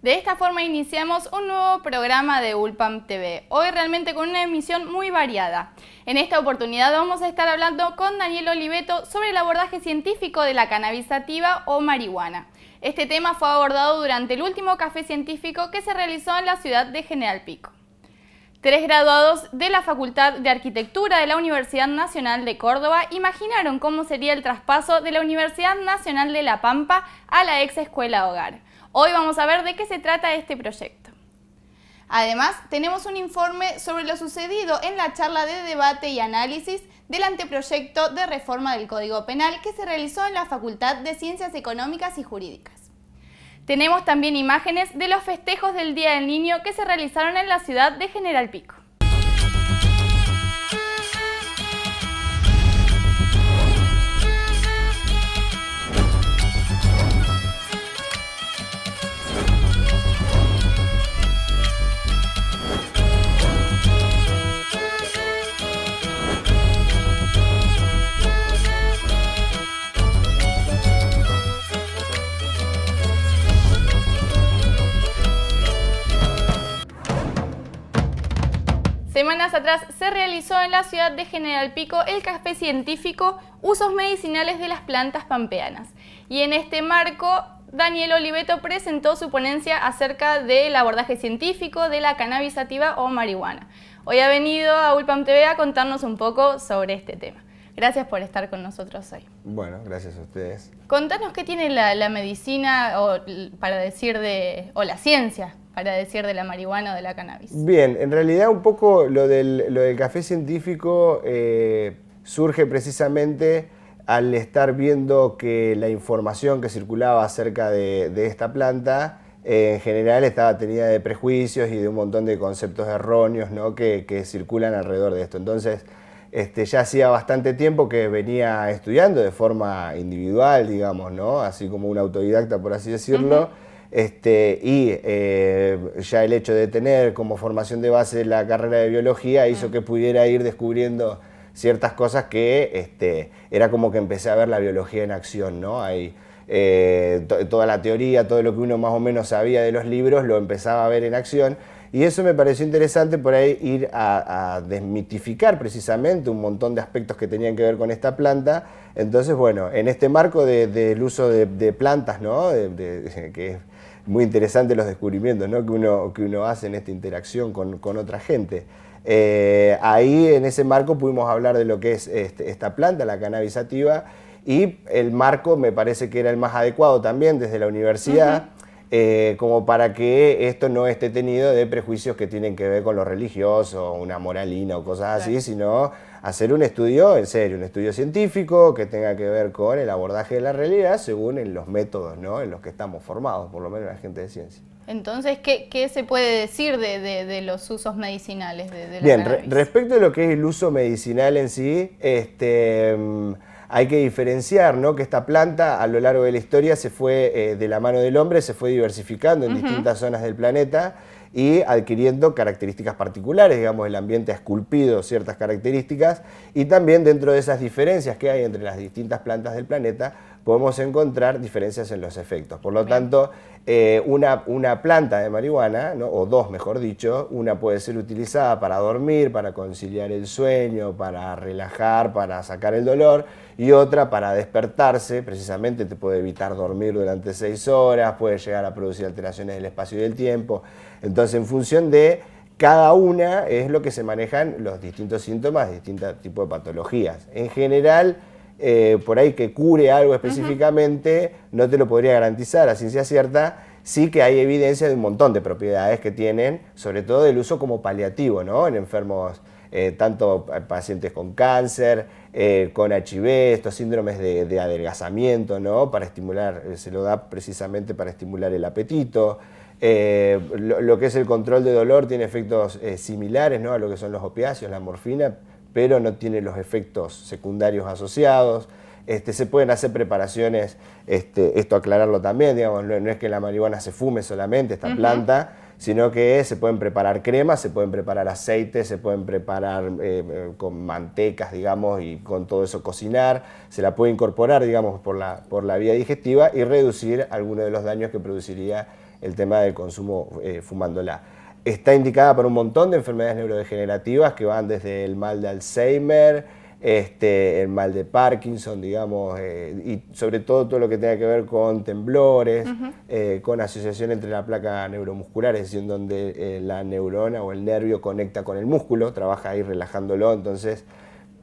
De esta forma iniciamos un nuevo programa de Ulpam TV, hoy realmente con una emisión muy variada. En esta oportunidad vamos a estar hablando con Daniel Oliveto sobre el abordaje científico de la cannabis sativa o marihuana. Este tema fue abordado durante el último café científico que se realizó en la ciudad de General Pico. 3 graduados de la Facultad de Arquitectura de la Universidad Nacional de Córdoba imaginaron cómo sería el traspaso de la Universidad Nacional de La Pampa a la ex Escuela Hogar. Hoy vamos a ver de qué se trata este proyecto. Además, tenemos un informe sobre lo sucedido en la charla de debate y análisis del anteproyecto de reforma del Código Penal que se realizó en la Facultad de Ciencias Económicas y Jurídicas. Tenemos también imágenes de los festejos del Día del Niño que se realizaron en la ciudad de General Pico. Semanas atrás se realizó en la ciudad de General Pico el café científico Usos medicinales de las plantas pampeanas. Y en este marco, Daniel Oliveto presentó su ponencia acerca del abordaje científico de la cannabis sativa o marihuana. Hoy ha venido a Ulpam TV a contarnos un poco sobre este tema. Gracias por estar con nosotros hoy. Bueno, gracias a ustedes. Contanos qué tiene la medicina o la ciencia para decir de la marihuana o de la cannabis. Bien, en realidad un poco lo del café científico surge precisamente al estar viendo que la información que circulaba acerca de esta planta en general estaba tenida de prejuicios y de un montón de conceptos erróneos, ¿no? que circulan alrededor de esto. Entonces, ya hacía bastante tiempo que venía estudiando de forma individual, digamos, ¿no? Así como un autodidacta, por así decirlo. Ya el hecho de tener como formación de base la carrera de biología hizo que pudiera ir descubriendo ciertas cosas que era como que empecé a ver la biología en acción, ¿no? Ahí, toda la teoría, todo lo que uno más o menos sabía de los libros lo empezaba a ver en acción. Y eso me pareció interesante por ahí ir a desmitificar precisamente un montón de aspectos que tenían que ver con esta planta. Entonces, bueno, en este marco del uso de plantas, ¿no? Que es muy interesante los descubrimientos, ¿no? que uno hace en esta interacción con otra gente. Ahí en ese marco pudimos hablar de lo que es esta planta, la cannabis sativa, y el marco me parece que era el más adecuado también desde la universidad. Como para que esto no esté tenido de prejuicios que tienen que ver con lo religioso, una moralina o cosas así, sino hacer un estudio en serio, un estudio científico que tenga que ver con el abordaje de la realidad según en los métodos, ¿no? en los que estamos formados, por lo menos la gente de ciencia. Entonces, ¿qué se puede decir de los usos medicinales de la Bien, cannabis? Respecto a lo que es el uso medicinal en sí, hay que diferenciar, ¿no? que esta planta a lo largo de la historia se fue, de la mano del hombre, se fue diversificando en distintas zonas del planeta y adquiriendo características particulares, digamos, el ambiente ha esculpido ciertas características y también dentro de esas diferencias que hay entre las distintas plantas del planeta podemos encontrar diferencias en los efectos. Por lo tanto, una planta de marihuana, ¿no? o dos mejor dicho, una puede ser utilizada para dormir, para conciliar el sueño, para relajar, para sacar el dolor, y otra para despertarse, precisamente te puede evitar dormir durante 6 horas, puede llegar a producir alteraciones del espacio y del tiempo. Entonces, en función de cada una es lo que se manejan los distintos síntomas, distintos tipos de patologías. En general, por ahí que cure algo específicamente, no te lo podría garantizar a ciencia cierta. Sí que hay evidencia de un montón de propiedades que tienen, sobre todo del uso como paliativo, ¿no? En enfermos, tanto pacientes con cáncer, con HIV, estos síndromes de adelgazamiento, ¿no? Para estimular, se lo da precisamente para estimular el apetito. Lo que es el control de dolor tiene efectos similares, ¿no? a lo que son los opiáceos, la morfina, pero no tiene los efectos secundarios asociados. Se pueden hacer preparaciones, esto aclararlo también, digamos, no es que la marihuana se fume solamente, esta planta, sino que se pueden preparar cremas, se pueden preparar aceites, se pueden preparar con mantecas, digamos, y con todo eso cocinar, se la puede incorporar, digamos, por la vía digestiva y reducir algunos de los daños que produciría el tema del consumo fumándola. Está indicada para un montón de enfermedades neurodegenerativas que van desde el mal de Alzheimer, el mal de Parkinson, digamos, y sobre todo lo que tenga que ver con temblores, con asociación entre la placa neuromuscular, es decir, en donde la neurona o el nervio conecta con el músculo, trabaja ahí relajándolo, entonces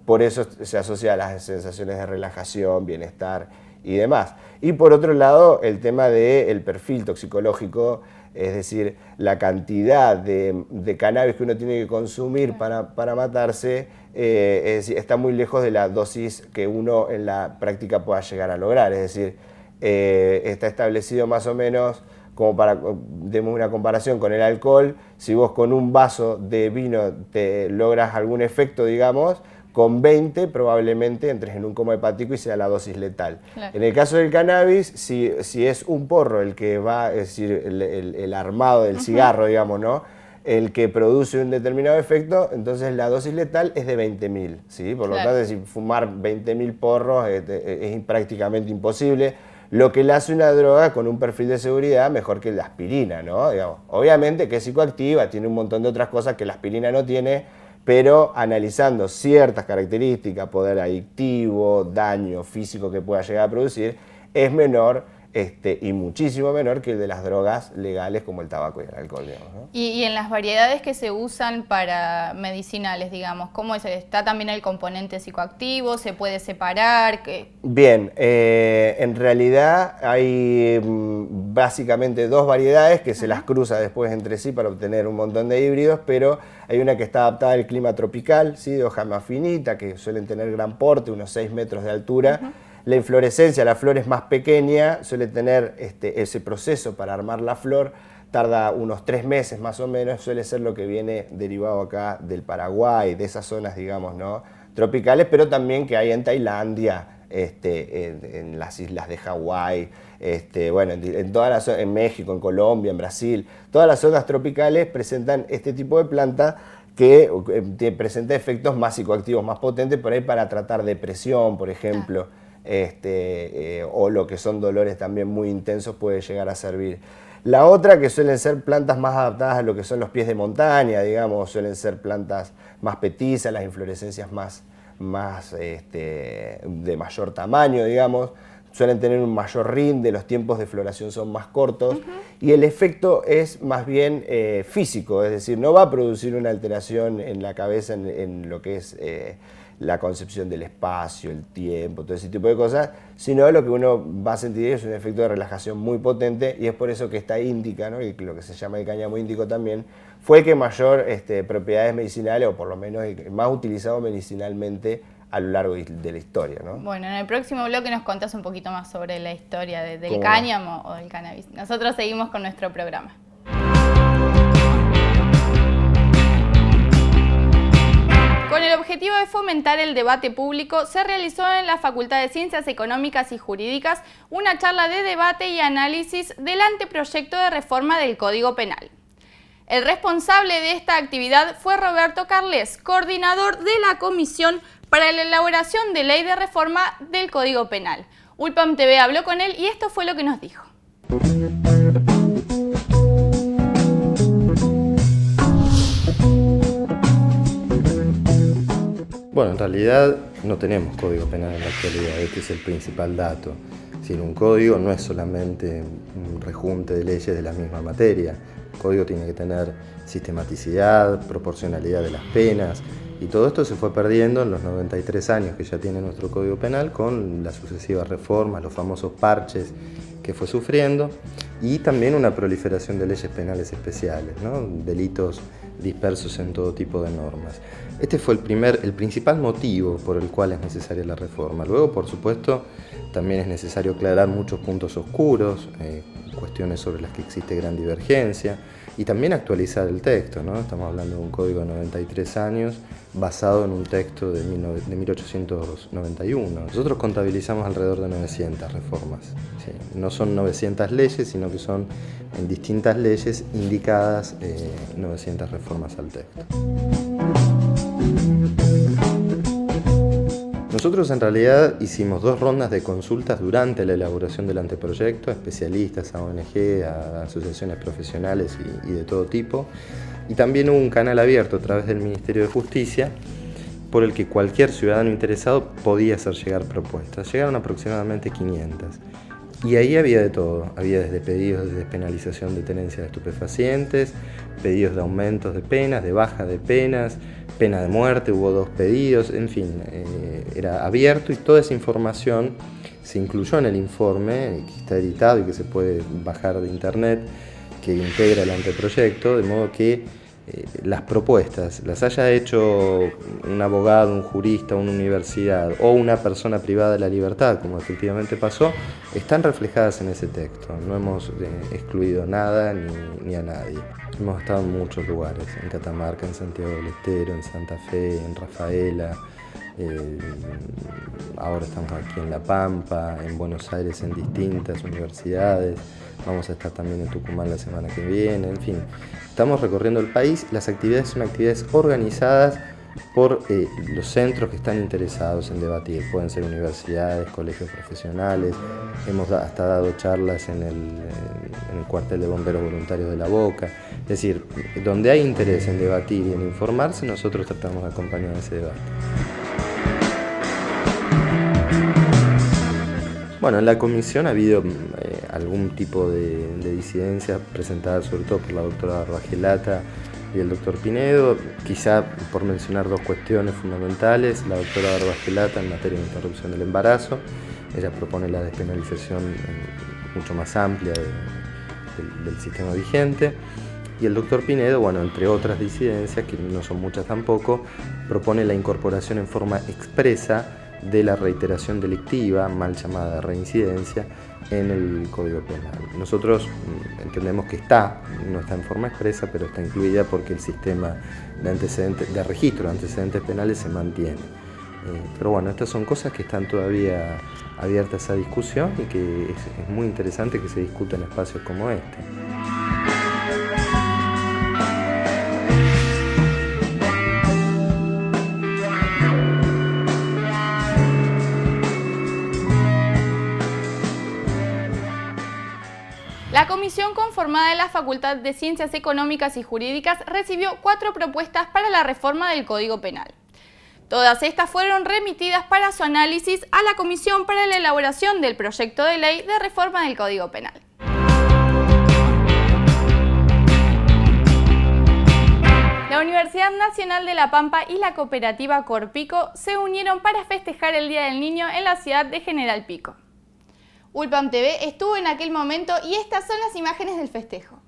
por eso se asocia a las sensaciones de relajación, bienestar y demás. Y por otro lado, el tema del perfil toxicológico, es decir, la cantidad de cannabis que uno tiene que consumir para matarse, es decir, está muy lejos de la dosis que uno en la práctica pueda llegar a lograr. Es decir, está establecido más o menos, como para, demos una comparación con el alcohol, si vos con un vaso de vino te logras algún efecto, digamos, con 20 probablemente entres en un coma hepático y sea la dosis letal. Claro. En el caso del cannabis, si es un porro el que va, es decir, el armado del cigarro, digamos, ¿no?, el que produce un determinado efecto, entonces la dosis letal es de 20.000, ¿sí? Por lo tanto, es decir, fumar 20.000 porros es prácticamente imposible. Lo que le hace una droga con un perfil de seguridad mejor que la aspirina, ¿no? Digamos, obviamente que es psicoactiva, tiene un montón de otras cosas que la aspirina no tiene, pero analizando ciertas características, poder adictivo, daño físico que pueda llegar a producir, es menor y muchísimo menor que el de las drogas legales como el tabaco y el alcohol, digamos, ¿no? Y en las variedades que se usan para medicinales, digamos, ¿cómo es? ¿Está también el componente psicoactivo? ¿Se puede separar? ¿Qué? Bien, en realidad hay básicamente dos variedades que se las cruza después entre sí para obtener un montón de híbridos, pero hay una que está adaptada al clima tropical, ¿sí?, de hoja más finita, que suelen tener gran porte, unos 6 metros de altura. La inflorescencia, la flor es más pequeña, suele tener ese proceso para armar la flor, tarda unos 3 meses más o menos, suele ser lo que viene derivado acá del Paraguay, de esas zonas, digamos, ¿no?, tropicales, pero también que hay en Tailandia, en las islas de Hawái, bueno, en todas las, en México, en Colombia, en Brasil, todas las zonas tropicales presentan este tipo de planta que presenta efectos más psicoactivos, más potentes, por ahí para tratar depresión, por ejemplo. O lo que son dolores también muy intensos puede llegar a servir. La otra, que suelen ser plantas más adaptadas a lo que son los pies de montaña, digamos, suelen ser plantas más petizas, las inflorescencias más de mayor tamaño, digamos, suelen tener un mayor rinde, los tiempos de floración son más cortos y el efecto es más bien físico, es decir, no va a producir una alteración en la cabeza en lo que es la concepción del espacio, el tiempo, todo ese tipo de cosas, sino lo que uno va a sentir es un efecto de relajación muy potente y es por eso que esta índica, ¿no?, y lo que se llama el cáñamo índico también, fue que mayor propiedades medicinales, o por lo menos más utilizado medicinalmente a lo largo de la historia, ¿no? Bueno, en el próximo bloque nos contás un poquito más sobre la historia del cáñamo o del cannabis. Nosotros seguimos con nuestro programa. Con el objetivo de fomentar el debate público, se realizó en la Facultad de Ciencias Económicas y Jurídicas una charla de debate y análisis del anteproyecto de reforma del Código Penal. El responsable de esta actividad fue Roberto Carles, coordinador de la Comisión para la elaboración de ley de reforma del Código Penal. ULPAM TV habló con él y esto fue lo que nos dijo. Bueno, en realidad no tenemos código penal en la actualidad, este es el principal dato. Es decir, un código no es solamente un rejunte de leyes de la misma materia. El código tiene que tener sistematicidad, proporcionalidad de las penas, y todo esto se fue perdiendo en los 93 años que ya tiene nuestro Código Penal con las sucesivas reformas, los famosos parches que fue sufriendo, y también una proliferación de leyes penales especiales, ¿no?, delitos dispersos en todo tipo de normas. Este fue el principal motivo por el cual es necesaria la reforma. Luego, por supuesto, también es necesario aclarar muchos puntos oscuros, cuestiones sobre las que existe gran divergencia, y también actualizar el texto, ¿no? Estamos hablando de un código de 93 años basado en un texto de 1891. Nosotros contabilizamos alrededor de 900 reformas. ¿Sí? No son 900 leyes, sino que son en distintas leyes indicadas 900 reformas al texto. Nosotros en realidad hicimos 2 rondas de consultas durante la elaboración del anteproyecto, a especialistas, a ONG, a asociaciones profesionales y de todo tipo. Y también hubo un canal abierto a través del Ministerio de Justicia por el que cualquier ciudadano interesado podía hacer llegar propuestas. Llegaron aproximadamente 500. Y ahí había de todo. Había desde pedidos de despenalización de tenencia de estupefacientes, pedidos de aumentos de penas, de baja de penas, pena de muerte, hubo 2 pedidos, en fin, era abierto y toda esa información se incluyó en el informe que está editado y que se puede bajar de internet, que integra el anteproyecto, de modo que las propuestas las haya hecho un abogado, un jurista, una universidad o una persona privada de la libertad, como efectivamente pasó, están reflejadas en ese texto. No hemos excluido nada ni a nadie. Hemos estado en muchos lugares, en Catamarca, en Santiago del Estero, en Santa Fe, en Rafaela, ahora estamos aquí en La Pampa, en Buenos Aires en distintas universidades, vamos a estar también en Tucumán la semana que viene, en fin, estamos recorriendo el país. Las actividades son actividades organizadas por los centros que están interesados en debatir, pueden ser universidades, colegios profesionales, hemos hasta dado charlas en el cuartel de bomberos voluntarios de La Boca, es decir, donde hay interés en debatir y en informarse, nosotros tratamos de acompañar ese debate. Bueno, en la comisión ha habido algún tipo de disidencia presentada sobre todo por la doctora Barbagelata y el doctor Pinedo, quizá por mencionar 2 cuestiones fundamentales. La doctora Barbagelata en materia de interrupción del embarazo, ella propone la despenalización mucho más amplia del sistema vigente, y el doctor Pinedo, bueno, entre otras disidencias, que no son muchas tampoco, propone la incorporación en forma expresa de la reiteración delictiva, mal llamada reincidencia, en el Código Penal. Nosotros entendemos que no está en forma expresa, pero está incluida porque el sistema de registro de antecedentes penales se mantiene. Pero bueno, estas son cosas que están todavía abiertas a discusión y que es muy interesante que se discuta en espacios como este. La comisión conformada de la Facultad de Ciencias Económicas y Jurídicas recibió 4 propuestas para la reforma del Código Penal. Todas estas fueron remitidas para su análisis a la Comisión para la elaboración del proyecto de ley de reforma del Código Penal. La Universidad Nacional de La Pampa y la cooperativa Corpico se unieron para festejar el Día del Niño en la ciudad de General Pico. ULPAM TV estuvo en aquel momento y estas son las imágenes del festejo.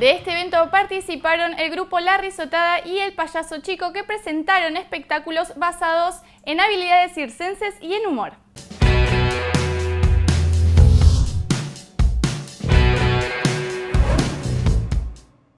De este evento participaron el grupo La Risotada y el Payaso Chico, que presentaron espectáculos basados en habilidades circenses y en humor.